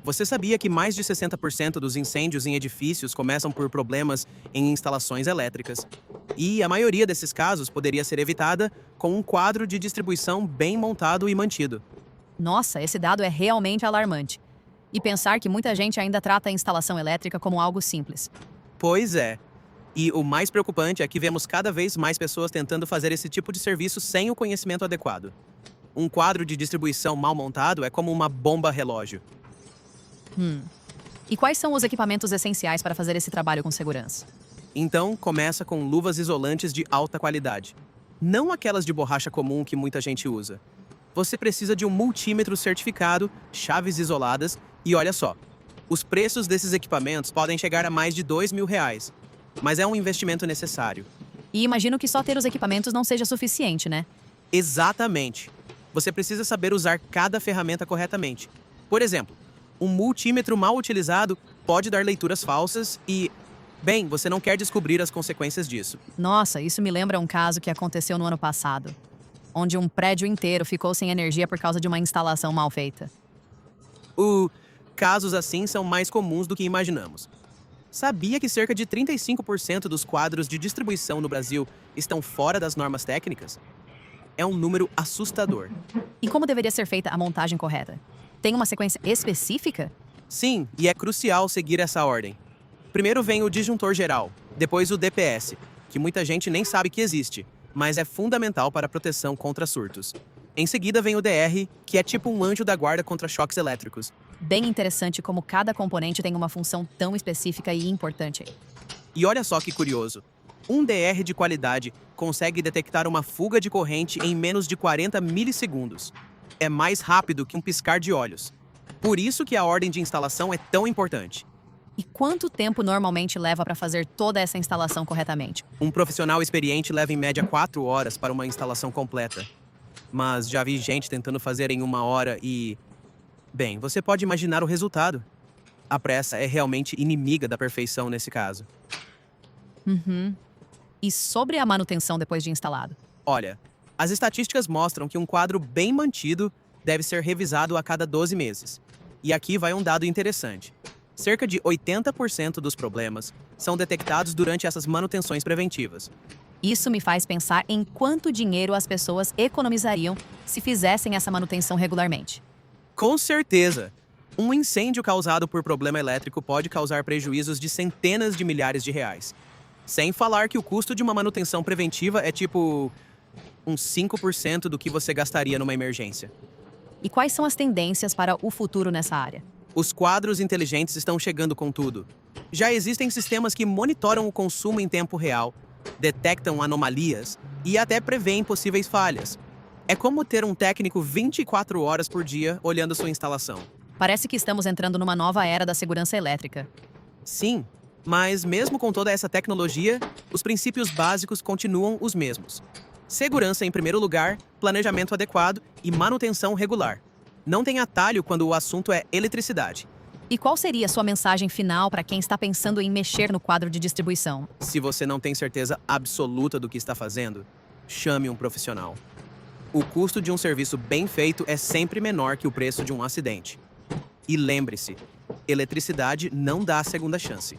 Você sabia que mais de 60% dos incêndios em edifícios começam por problemas em instalações elétricas? E a maioria desses casos poderia ser evitada com um quadro de distribuição bem montado e mantido. Nossa, esse dado é realmente alarmante. E pensar que muita gente ainda trata a instalação elétrica como algo simples. Pois é. E o mais preocupante é que vemos cada vez mais pessoas tentando fazer esse tipo de serviço sem o conhecimento adequado. Um quadro de distribuição mal montado é como uma bomba relógio. E quais são os equipamentos essenciais para fazer esse trabalho com segurança? Então, começa com luvas isolantes de alta qualidade. Não aquelas de borracha comum que muita gente usa. Você precisa de um multímetro certificado, chaves isoladas e olha só. Os preços desses equipamentos podem chegar a mais de R$ 2.000, mas é um investimento necessário. E imagino que só ter os equipamentos não seja suficiente, né? Exatamente. Você precisa saber usar cada ferramenta corretamente. Por exemplo, um multímetro mal utilizado pode dar leituras falsas e, bem, você não quer descobrir as consequências disso. Nossa, isso me lembra um caso que aconteceu no ano passado, onde um prédio inteiro ficou sem energia por causa de uma instalação mal feita. O casos assim são mais comuns do que imaginamos. Sabia que cerca de 35% dos quadros de distribuição no Brasil estão fora das normas técnicas? É um número assustador. E como deveria ser feita a montagem correta? Tem uma sequência específica? Sim, e é crucial seguir essa ordem. Primeiro vem o disjuntor geral, depois o DPS, que muita gente nem sabe que existe, mas é fundamental para a proteção contra surtos. Em seguida vem o DR, que é tipo um anjo da guarda contra choques elétricos. Bem interessante como cada componente tem uma função tão específica e importante. E olha só que curioso. Um DR de qualidade consegue detectar uma fuga de corrente em menos de 40 milissegundos. É mais rápido que um piscar de olhos. Por isso que a ordem de instalação é tão importante. E quanto tempo normalmente leva para fazer toda essa instalação corretamente? Um profissional experiente leva em média 4 horas para uma instalação completa. Mas já vi gente tentando fazer em 1 hora e... Bem, você pode imaginar o resultado. A pressa é realmente inimiga da perfeição nesse caso. E sobre a manutenção depois de instalado? Olha, as estatísticas mostram que um quadro bem mantido deve ser revisado a cada 12 meses. E aqui vai um dado interessante. Cerca de 80% dos problemas são detectados durante essas manutenções preventivas. Isso me faz pensar em quanto dinheiro as pessoas economizariam se fizessem essa manutenção regularmente. Com certeza! Um incêndio causado por problema elétrico pode causar prejuízos de centenas de milhares de reais. Sem falar que o custo de uma manutenção preventiva é tipo uns 5% do que você gastaria numa emergência. E quais são as tendências para o futuro nessa área? Os quadros inteligentes estão chegando com tudo. Já existem sistemas que monitoram o consumo em tempo real, detectam anomalias e até prevêem possíveis falhas. É como ter um técnico 24 horas por dia olhando sua instalação. Parece que estamos entrando numa nova era da segurança elétrica. Sim, mas mesmo com toda essa tecnologia, os princípios básicos continuam os mesmos. Segurança em primeiro lugar, planejamento adequado e manutenção regular. Não tem atalho quando o assunto é eletricidade. E qual seria a sua mensagem final para quem está pensando em mexer no quadro de distribuição? Se você não tem certeza absoluta do que está fazendo, chame um profissional. O custo de um serviço bem feito é sempre menor que o preço de um acidente. E lembre-se, eletricidade não dá segunda chance.